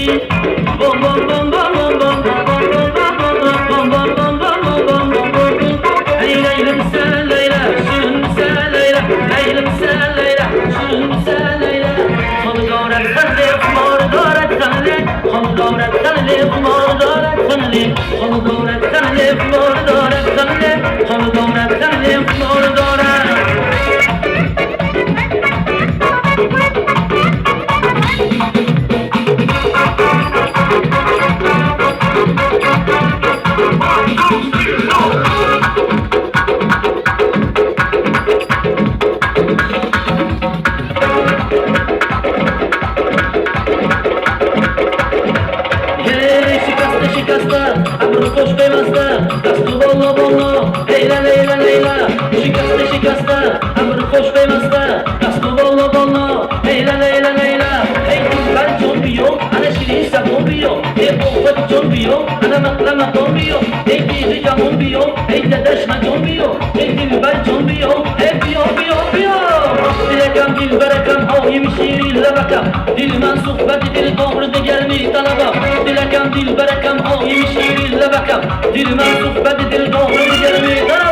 Bom bom bom bom bom bom bom bom bom bom bom bom bom. Hey Leyla sen Leyla, şun sen Leyla, Leyla sen Leyla, şun sen Leyla. Kolu doğrak tanle, mor doğrak tanle, kolu doğrak tanle, mor doğrak tanle, kolu doğrak tanle, mor doğrak tanle, kolu doğrak tanle, mor doğrak. Şikasta, abur koş beymasta, kastu bollo bollo, Leyla Leyla Leyla. Şikasta, abur koş beymasta, kastu bollo bollo, Leyla Leyla Leyla. Hey ben çombiyo, ana şirin sabombiyo, hey bofat çombiyo, ana maklama tombiyo, hey diri camombiyo, hey dedeşma çombiyo, hey dilber çombiyo, hey biyo biyo biyo. Dilekam dilberekam, o yemişiriyle bakam, dilman sohbeti dil doğru da gelmiş talaba. Dilekam dilberekam, o yemişiriyle bakam, dilman sohbeti dil doğru da gelmiş talaba.